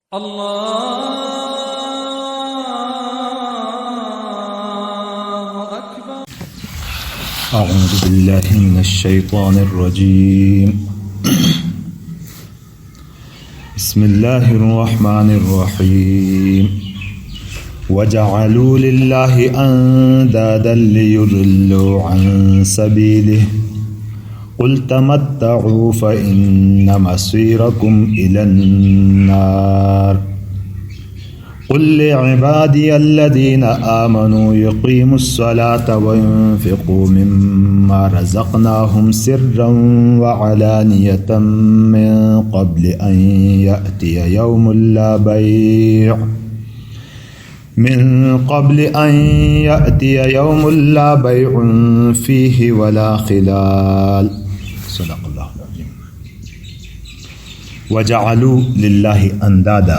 الله أكبر. أعوذ بالله من الشيطان الرجيم. بسم الله الرحمن الرحيم. وجعلوا لله أندادا ليضلوا عن سبيله قل تمتعوا فإن مصيركم إلى النار قل لعبادي الذين آمنوا يقيموا الصلاة وينفقوا مما رزقناهم سرا وعلانية من قبل أن يأتي يوم لا بيع فيه ولا خلال. صدق اللہ العظیم. وجعلوا للہ اندادا،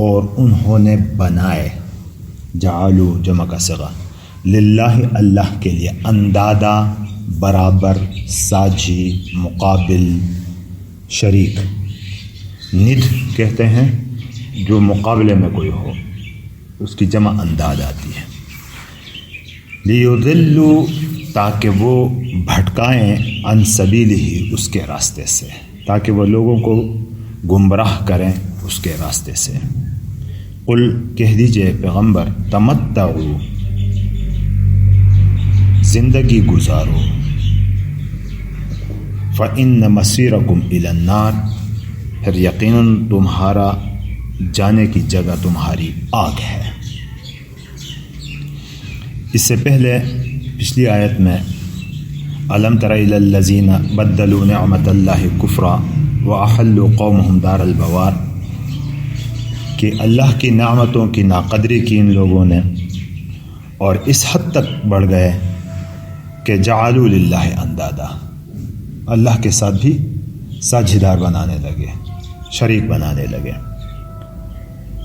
اور انہوں نے بنائے، جعلوا جمع کا صیغہ، للہ اللہ کے لیے، اندادا برابر، ساجی، مقابل، شریک. ند کہتے ہیں جو مقابلے میں کوئی ہو، اس کی جمع انداد آتی ہے. لیضلوا، تاکہ وہ بھٹکائیں، عن سبیلہ، اس کے راستے سے، تاکہ وہ لوگوں کو گمراہ کریں اس کے راستے سے. قل، کہہ دیجئے پیغمبر، تمتعوا، زندگی گزارو، فإن مصیرکم الی النار، پھر یقیناً تمہارا جانے کی جگہ تمہاری آگ ہے. اس سے پہلے پچھلی آیت میں الم تر الی الذین بدلوا نعمت اللہ کفرا واحلوا قومهم دار البوار، کہ اللہ کی نعمتوں کی ناقدری کی ان لوگوں نے، اور اس حد تک بڑھ گئے کہ جعلوا للہ اندادا، اللہ کے ساتھ بھی ساجھیدار بنانے لگے، شریک بنانے لگے،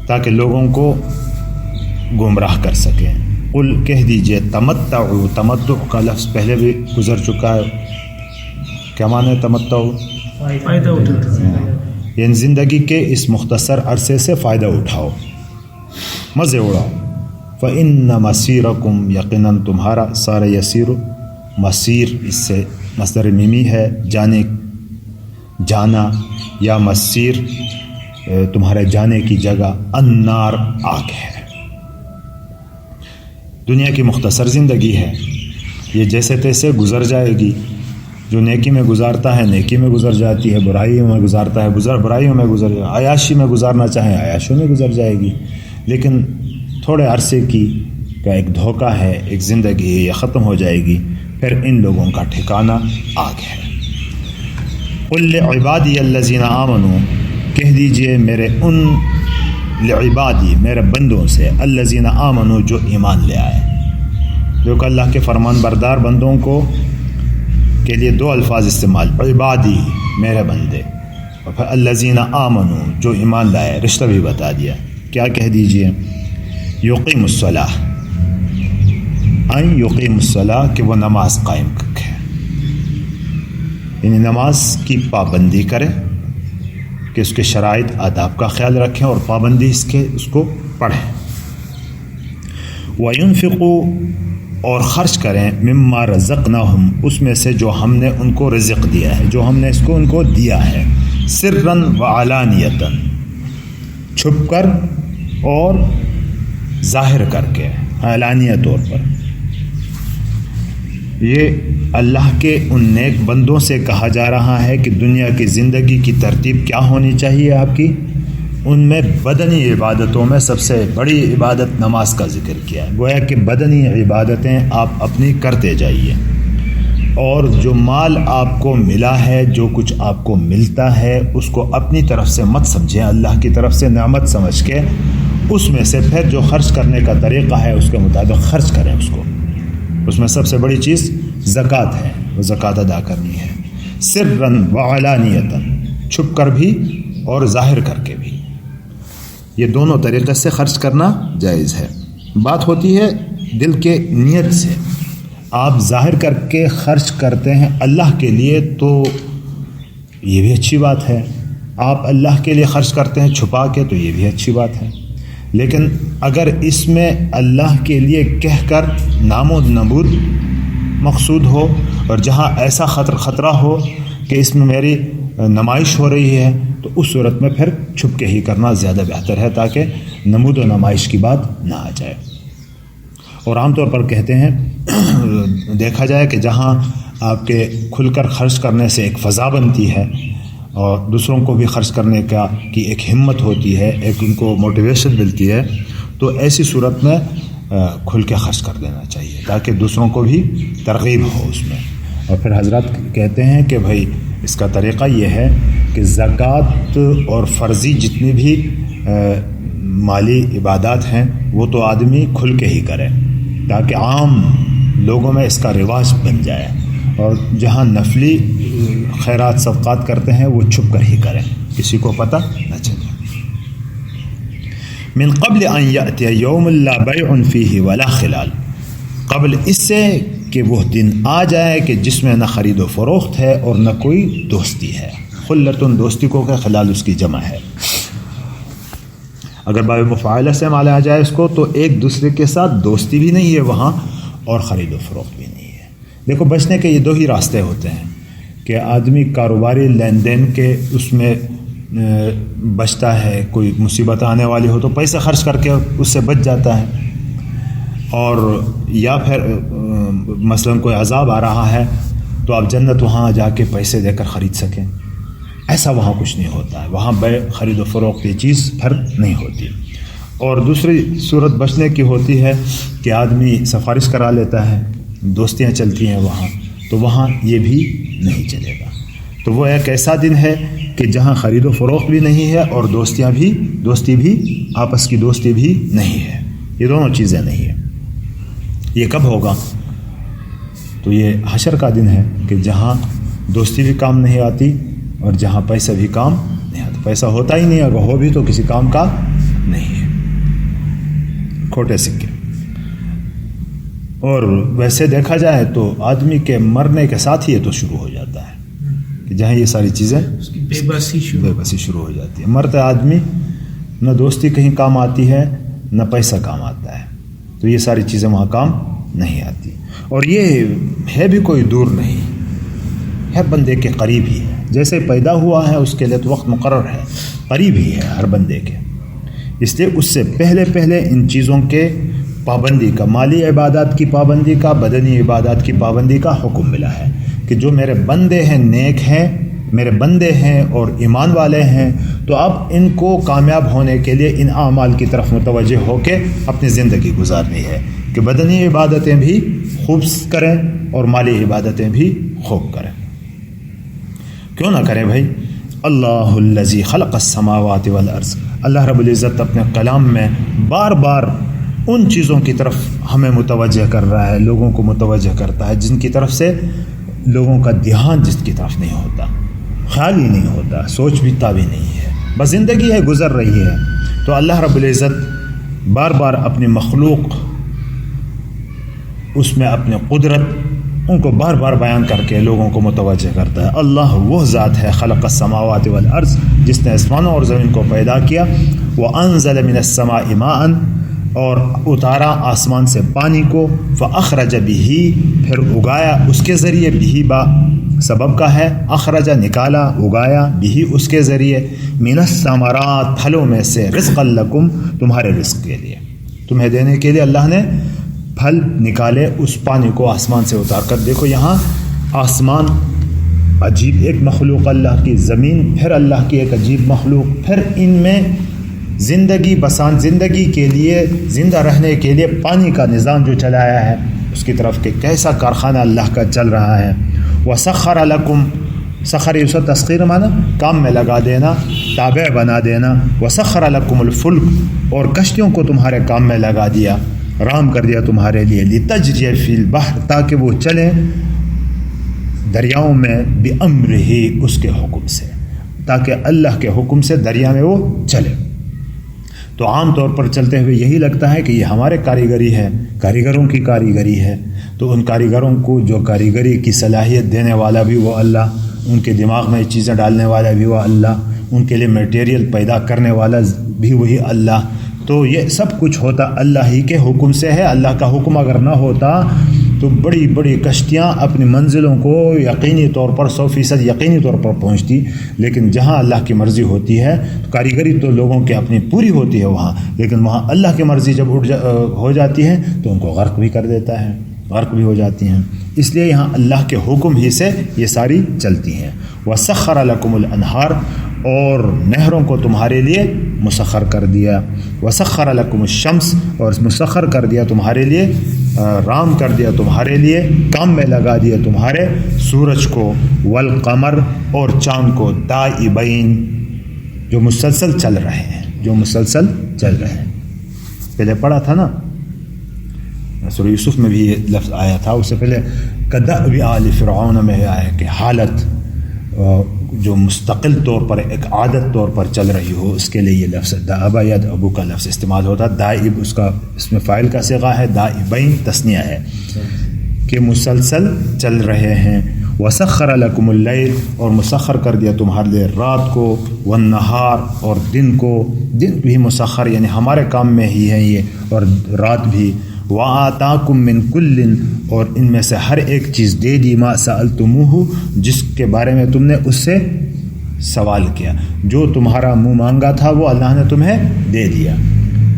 تاکہ لوگوں کو گمراہ کر سکیں. قل، کہہ دیجئے، تمتعوا، تمتع کا لفظ پہلے بھی گزر چکا ہے. کیا معنی ہے تمتع؟ فائدہ اٹھانا، یعنی زندگی کے اس مختصر عرصے سے فائدہ اٹھاؤ، مزے اڑاؤ. فإن مصیرکم، یقیناً تمہارا، سارا یسیر، مصیر اس سے مصدر میمی ہے، جانے، جانا، یا مصیر تمہارے جانے کی جگہ، النار، آگ ہے. دنیا کی مختصر زندگی ہے، یہ جیسے تیسے گزر جائے گی. جو نیکی میں گزارتا ہے نیکی میں گزر جاتی ہے، برائیوں میں گزارتا ہے برائیوں میں گزر جائے، عیاشی میں گزارنا چاہیں عیاشیوں میں گزر جائے گی. لیکن تھوڑے عرصے کی کا ایک دھوکہ ہے، ایک زندگی ہے، یہ ختم ہو جائے گی، پھر ان لوگوں کا ٹھکانہ آگ ہے. قل لعبادی الذین آمنوا، کہہ دیجئے میرے ان لعبادی، میرے بندوں سے، الذین آمنوا، جو ایمان لے آئے. جو کہ اللہ کے فرمان بردار بندوں کو کے لیے دو الفاظ استعمال، عبادی، میرے بندے، اور پھر الذین آمنوا، جو ایمان لائے. رشتہ بھی بتا دیا. کیا کہہ دیجئے؟ یقیم الصلاۃ، ان یقیم الصلاۃ، کہ وہ نماز قائم رکھے، یعنی نماز کی پابندی کرے، کہ اس کے شرائط آداب کا خیال رکھیں اور پابندی اس کو پڑھیں. وَيُنْفِقُوا، اور خرچ کریں، مما رزقناہم، اس میں سے جو ہم نے ان کو رزق دیا ہے، جو ہم نے ان کو دیا ہے، سرًا وعلانیةً، چھپ کر اور ظاہر کر کے، علانیہ طور پر. یہ اللہ کے ان نیک بندوں سے کہا جا رہا ہے کہ دنیا کی زندگی کی ترتیب کیا ہونی چاہیے آپ کی. ان میں بدنی عبادتوں میں سب سے بڑی عبادت نماز کا ذکر کیا ہے. گویا کہ بدنی عبادتیں آپ اپنی کرتے جائیے، اور جو مال آپ کو ملا ہے، جو کچھ آپ کو ملتا ہے، اس کو اپنی طرف سے مت سمجھیں، اللہ کی طرف سے نعمت سمجھ کے اس میں سے پھر جو خرچ کرنے کا طریقہ ہے اس کے مطابق خرچ کریں اس کو. اس میں سب سے بڑی چیز زکوٰۃ ہے، وہ زکوٰۃ ادا کرنی ہے، سرًا وعلانیةً، چھپ کر بھی اور ظاہر کر کے بھی. یہ دونوں طریقے سے خرچ کرنا جائز ہے. بات ہوتی ہے دل کے نیت سے. آپ ظاہر کر کے خرچ کرتے ہیں اللہ کے لیے تو یہ بھی اچھی بات ہے، آپ اللہ کے لیے خرچ کرتے ہیں چھپا کے تو یہ بھی اچھی بات ہے، لیکن اگر اس میں اللہ کے لیے کہہ کر نام و نمود مقصود ہو اور جہاں ایسا خطرہ ہو کہ اس میں میری نمائش ہو رہی ہے تو اس صورت میں پھر چھپ کے ہی کرنا زیادہ بہتر ہے تاکہ نمود و نمائش کی بات نہ آ جائے۔ اور عام طور پر کہتے ہیں دیکھا جائے کہ جہاں آپ کے کھل کر خرچ کرنے سے ایک فضا بنتی ہے اور دوسروں کو بھی خرچ کرنے کی ایک ہمت ہوتی ہے، ایک ان کو موٹیویشن ملتی ہے، تو ایسی صورت میں کھل کے خرچ کر دینا چاہیے تاکہ دوسروں کو بھی ترغیب ہو اس میں۔ اور پھر حضرات کہتے ہیں کہ بھائی اس کا طریقہ یہ ہے کہ زکوٰۃ اور فرضی جتنی بھی مالی عبادات ہیں وہ تو آدمی کھل کے ہی کرے تاکہ عام لوگوں میں اس کا رواج بن جائے، اور جہاں نفلی خیرات صدقات کرتے ہیں وہ چھپ کر ہی کریں، کسی کو پتہ نہ چلے۔ من قبل ان یأتی یوم لا بیع فیہ ولا خلال، قبل اس سے کہ وہ دن آ جائے کہ جس میں نہ خرید و فروخت ہے اور نہ کوئی دوستی ہے۔ خلتن دوستی کو کہ خلال اس کی جمع ہے، اگر باب مفاعلہ سے مالا جائے اس کو تو ایک دوسرے کے ساتھ دوستی بھی نہیں ہے وہاں اور خرید و فروخت بھی نہیں ہے۔ دیکھو بچنے کے یہ دو ہی راستے ہوتے ہیں کہ آدمی کاروباری لین دین کے اس میں بچتا ہے، کوئی مصیبت آنے والی ہو تو پیسے خرچ کر کے اس سے بچ جاتا ہے، اور یا پھر مثلا کوئی عذاب آ رہا ہے تو آپ جنت وہاں جا کے پیسے دے کر خرید سکیں، ایسا وہاں کچھ نہیں ہوتا ہے، وہاں بے خرید و فروخت کی چیز پھر نہیں ہوتی۔ اور دوسری صورت بچنے کی ہوتی ہے کہ آدمی سفارش کرا لیتا ہے، دوستیاں چلتی ہیں وہاں، تو وہاں یہ بھی نہیں چلے گا۔ تو وہ ایک ایسا دن ہے کہ جہاں خرید و فروخت بھی نہیں ہے اور دوستی بھی آپس کی دوستی بھی نہیں ہے، یہ دونوں چیزیں نہیں ہیں۔ یہ کب ہوگا؟ تو یہ حشر کا دن ہے کہ جہاں دوستی بھی کام نہیں آتی اور جہاں پیسہ بھی کام نہیں آتا، پیسہ ہوتا ہی نہیں، اگر ہو بھی تو کسی کام کا نہیں ہے، کھوٹے سکے۔ اور ویسے دیکھا جائے تو آدمی کے مرنے کے ساتھ ہی یہ تو شروع ہو جاتا ہے کہ جہاں یہ ساری چیزیں بے بسی شروع ہو جاتی ہے۔ مرتا آدمی نہ دوستی کہیں کام آتی ہے نہ پیسہ کام آتا ہے، تو یہ ساری چیزیں وہاں کام نہیں آتی، اور یہ ہے بھی کوئی دور نہیں ہے، بندے کے قریب ہی ہے، جیسے پیدا ہوا ہے اس کے لیے تو وقت مقرر ہے، قریب ہی ہے ہر بندے کے، اس لیے اس سے پہلے ان چیزوں کے پابندی کا، مالی عبادات کی پابندی کا، بدنی عبادات کی پابندی کا حکم ملا ہے کہ جو میرے بندے ہیں، نیک ہیں، میرے بندے ہیں اور ایمان والے ہیں، تو اب ان کو کامیاب ہونے کے لیے ان اعمال کی طرف متوجہ ہو کے اپنی زندگی گزارنی ہے کہ بدنی عبادتیں بھی خوب کریں اور مالی عبادتیں بھی خوب کریں۔ کیوں نہ کریں بھائی؟ اللہ الذی خلق السماوات والارض، اللہ رب العزت اپنے کلام میں بار بار ان چیزوں کی طرف ہمیں متوجہ کر رہا ہے، لوگوں کو متوجہ کرتا ہے جن کی طرف سے لوگوں کا دھیان جس کی طرف نہیں ہوتا، خیال ہی نہیں ہوتا، سوچ بھیتا بھی نہیں ہے، بس زندگی ہے گزر رہی ہے۔ تو اللہ رب العزت بار بار اپنی مخلوق اس میں اپنے قدرت ان کو بار بار بیان کر کے لوگوں کو متوجہ کرتا ہے۔ اللہ وہ ذات ہے خلق السماوات والارض، جس نے آسمانوں اور زمین کو پیدا کیا، وانزل من السماء ماء، اور اتارا آسمان سے پانی کو، فاخرج به، پھر اگایا اس کے ذریعے، به با سبب کا ہے، اخرج نکالا، اگایا، به اس کے ذریعے، من الثمرات پھلوں میں سے، رزقا لکم تمہارے رزق کے لیے، تمہیں دینے کے لیے اللہ نے پھل نکالے اس پانی کو آسمان سے اتار کر۔ دیکھو یہاں آسمان عجیب ایک مخلوق اللہ کی، زمین پھر اللہ کی ایک عجیب مخلوق، پھر ان میں زندگی کے لیے، زندہ رہنے کے لیے پانی کا نظام جو چلایا ہے اس کی طرف کہ کیسا کارخانہ اللہ کا چل رہا ہے۔ وَسَخَّرَ لَكُمْ، سخر اسے تسخیر مانا کام میں لگا دینا، تابع بنا دینا۔ وَسَخَّرَ لَكُمُ الْفُلْكَ، اور کشتیوں کو تمہارے کام میں لگا دیا، رام کر دیا تمہارے لیے، لِتَجْرِيَ فِي الْبَحْرِ، تاکہ وہ چلیں دریاؤں میں، بِأَمْرِهِ، اس کے حکم سے، تاکہ اللہ کے حکم سے دریا میں وہ چلے۔ تو عام طور پر چلتے ہوئے یہی لگتا ہے کہ یہ ہمارے کاریگری ہے، کاریگروں کی کاریگری ہے، تو ان کاریگروں کو جو کاریگری کی صلاحیت دینے والا بھی وہ اللہ، ان کے دماغ میں چیزیں ڈالنے والا بھی وہ اللہ، ان کے لیے میٹیریل پیدا کرنے والا بھی وہی اللہ. تو یہ سب کچھ ہوتا اللہ ہی کے حکم سے ہے. اللہ کا حکم اگر نہ ہوتا تو بڑی بڑی کشتیاں اپنی منزلوں کو یقینی طور پر 100% یقینی طور پر پہنچتی. لیکن جہاں اللہ کی مرضی ہوتی ہے تو کاریگری تو لوگوں کی اپنی پوری ہوتی ہے وہاں، لیکن وہاں اللہ کی مرضی جب ہو جاتی ہے تو ان کو غرق بھی کر دیتا ہے، غرق بھی ہو جاتی ہیں. اس لیے یہاں اللہ کے حکم ہی سے یہ ساری چلتی ہیں. وَسَخَّرَ لَكُمُ الْأَنْهَارَ، اور نہروں کو تمہارے لیے مسخر کر دیا. وَسَخَّرَ لَكُمُ الشَّمْسَ، اور مسخر کر دیا تمہارے لیے، رام کر دیا تمہارے لیے، کام میں لگا دیا تمہارے سورج کو، والقمر، اور چاند کو، دائبین، جو مسلسل چل رہے ہیں، جو مسلسل چل رہے ہیں. پہلے پڑھا تھا نا سورہ یوسف میں بھی یہ لفظ آیا تھا، اس سے پہلے کدأب آل فرعون میں آیا کہ حالت جو مستقل طور پر ایک عادت طور پر چل رہی ہو، اس کے لیے یہ لفظ دأب یا ابو کا لفظ استعمال ہوتا. دائب اس کا اس میں فاعل کا صیغہ ہے، دائبین تثنیہ ہے کہ مسلسل چل رہے ہیں. وسخر لکم اللیل، اور مسخر کر دیا تمہارے لیے رات کو، والنہار، اور دن کو. دن بھی مسخر یعنی ہمارے کام میں ہی ہے یہ، اور رات بھی. وآتاکم من کل، اور ان میں سے ہر ایک چیز دے دی، ما سألتموہ، جس کے بارے میں تم نے اس سے سوال کیا. جو تمہارا منہ مانگا تھا وہ اللہ نے تمہیں دے دیا.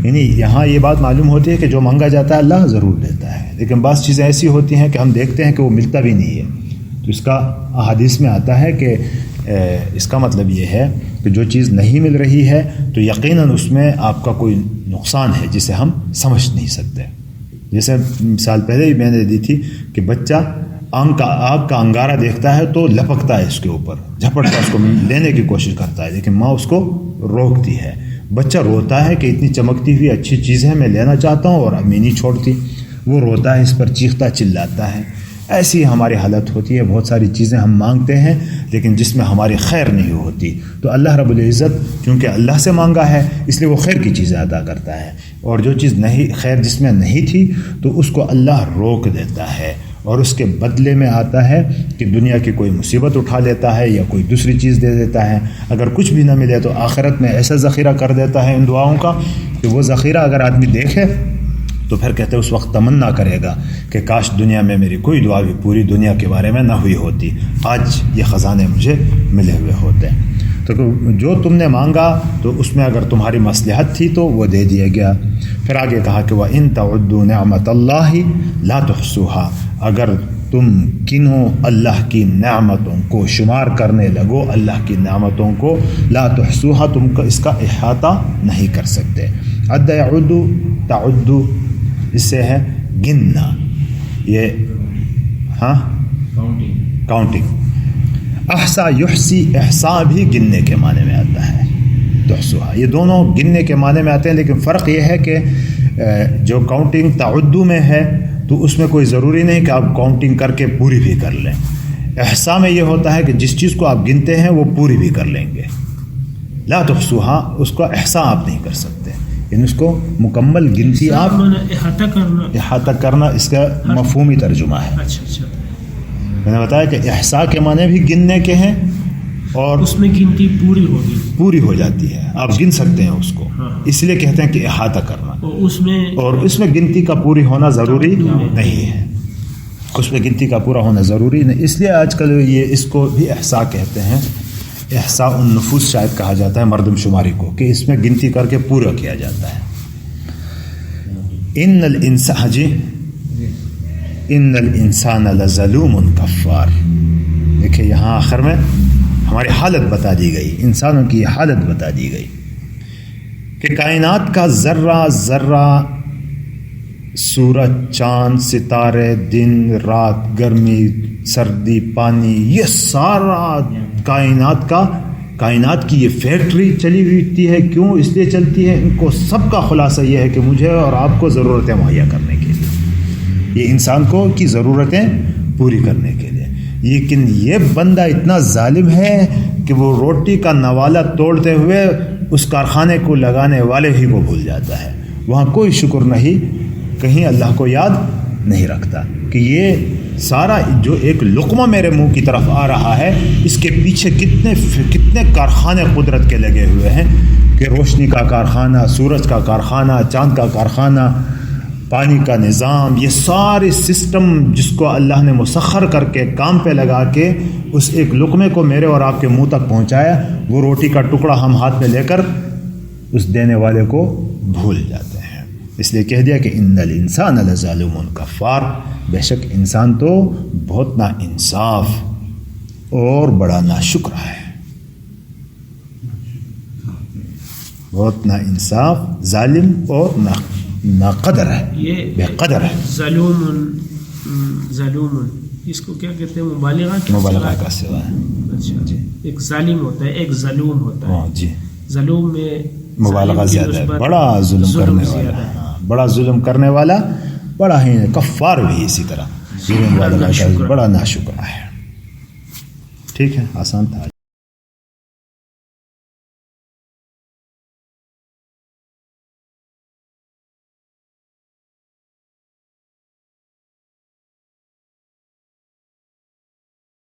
یعنی یہاں یہ بات معلوم ہوتی ہے کہ جو مانگا جاتا ہے اللہ ضرور دیتا ہے، لیکن بعض چیزیں ایسی ہوتی ہیں کہ ہم دیکھتے ہیں کہ وہ ملتا بھی نہیں ہے. تو اس کا احادیث میں آتا ہے کہ اس کا مطلب یہ ہے کہ جو چیز نہیں مل رہی ہے تو یقیناً اس میں آپ کا کوئی نقصان ہے جسے ہم سمجھ نہیں سکتے. جیسے مثال پہلے ہی میں نے دی تھی کہ بچہ آگ کا انگارہ دیکھتا ہے تو لپکتا ہے اس کے اوپر، جھپٹتا ہے، اس کو لینے کی کوشش کرتا ہے، لیکن ماں اس کو روکتی ہے. بچہ روتا ہے کہ اتنی چمکتی ہوئی اچھی چیز ہے، میں لینا چاہتا ہوں، اور امی نہیں چھوڑتی. وہ روتا ہے، اس پر چیختا چلاتا ہے. ایسی ہماری حالت ہوتی ہے. بہت ساری چیزیں ہم مانگتے ہیں لیکن جس میں ہماری خیر نہیں ہوتی. تو اللہ رب العزت چونکہ اللہ سے مانگا ہے اس لیے وہ خیر کی چیزیں عطا کرتا ہے، اور جو چیز نہیں خیر جس میں نہیں تھی تو اس کو اللہ روک دیتا ہے، اور اس کے بدلے میں آتا ہے کہ دنیا کی کوئی مصیبت اٹھا لیتا ہے یا کوئی دوسری چیز دے دیتا ہے. اگر کچھ بھی نہ ملے تو آخرت میں ایسا ذخیرہ کر دیتا ہے ان دعاؤں کا کہ وہ ذخیرہ اگر آدمی دیکھے تو پھر کہتے ہیں اس وقت تمنا کرے گا کہ کاش دنیا میں میری کوئی دعا بھی پوری دنیا کے بارے میں نہ ہوئی ہوتی، آج یہ خزانے مجھے ملے ہوئے ہوتے. تو جو تم نے مانگا تو اس میں اگر تمہاری مصلحت تھی تو وہ دے دیا گیا. پھر آگے کہا کہ وَإِن تَعُدُّوا نِعْمَةَ اللَّهِ لَا تُحْصُوهَا، اگر تم گنو اللہ کی نعمتوں کو، شمار کرنے لگو اللہ کی نعمتوں کو، لا تحصوها، تم اس کا احاطہ نہیں کر سکتے. عد يعد، تعد اس سے ہے گننا، یہ کاؤنٹنگ. احصا یحصی، احصا بھی گننے کے معنی میں آتا ہے، تحصوها یہ دونوں گننے کے معنی میں آتے ہیں. لیکن فرق یہ ہے کہ جو کاؤنٹنگ تعدو میں ہے تو اس میں کوئی ضروری نہیں کہ آپ کاؤنٹنگ کر کے پوری بھی کر لیں. احصا میں یہ ہوتا ہے کہ جس چیز کو آپ گنتے ہیں وہ پوری بھی کر لیں گے. لا تحصوها اس کو احصا آپ نہیں کر سکتے، یعنی اس کو مکمل گنتی آپ احاطہ کرنا اس کا مفہومی ترجمہ ہے. میں نے بتایا کہ احصا کے معنی بھی گننے کے ہیں، اور اس میں گنتی پوری ہو جاتی ہے، آپ گن سکتے ہیں اس کو، اس لیے کہتے ہیں کہ احاطہ کرنا. اور اس میں گنتی کا پوری ہونا ضروری نہیں ہے، اس میں گنتی کا پورا ہونا ضروری نہیں. اس لیے آج کل یہ اس کو بھی احصا کہتے ہیں، احصاء النفوس شاید کہا جاتا ہے مردم شماری کو، کہ اس میں گنتی کر کے پورا کیا جاتا ہے. ان الانسان لظلوم کفار. دیکھیں یہاں آخر میں ہماری حالت بتا دی گئی، انسانوں کی حالت بتا دی گئی کہ کائنات کا ذرہ ذرہ، سورج، چاند، ستارے، دن رات، گرمی سردی، پانی، یہ سارا کائنات کی یہ فیکٹری چلی ہوئی ہے. کیوں اس لیے چلتی ہے؟ ان کو سب کا خلاصہ یہ ہے کہ مجھے اور آپ کو ضرورتیں مہیا کرنے کے لیے، یہ انسان کو کی ضرورتیں پوری کرنے کے لیے. لیکن یہ بندہ اتنا ظالم ہے کہ وہ روٹی کا نوالا توڑتے ہوئے اس کارخانے کو لگانے والے ہی کو بھول جاتا ہے. وہاں کوئی شکر نہیں، کہیں اللہ کو یاد نہیں رکھتا کہ یہ سارا جو ایک لقمہ میرے منہ کی طرف آ رہا ہے اس کے پیچھے کتنے کارخانے قدرت کے لگے ہوئے ہیں کہ روشنی کا کارخانہ، سورج کا کارخانہ، چاند کا کارخانہ، پانی کا نظام، یہ سارے سسٹم جس کو اللہ نے مسخر کر کے کام پہ لگا کے اس ایک لقمے کو میرے اور آپ کے منہ تک پہنچایا، وہ روٹی کا ٹکڑا ہم ہاتھ میں لے کر اس دینے والے کو بھول جاتے ہیں۔ اس لیے کہہ دیا کہ ان الانسان لظالم کفار، بے شک انسان تو بہت نا انصاف اور بڑا ناشکر ہے، بہت نا انصاف، ظالم اور ناقدر ہے، یہ بے قدر ہے۔ ظلوم اس کو کیا کہتے ہیں؟ مبالغہ مبالغہ کا سوا ہے۔ اچھا جی، ایک ظالم ہوتا ہے، ایک ظلوم ہوتا ہے۔ ہاں جی، ظلوم میں مبالغہ ظالم کی زیادہ ہے، نسبت بڑا ظلم کرنے زیادہ والا، ہے۔ ہاں، بڑا ظلم کرنے والا، بڑا ہی کفار بھی اسی طرح، ظلم والا بڑا ناشکر ہے۔ ٹھیک ہے، آسان تھا۔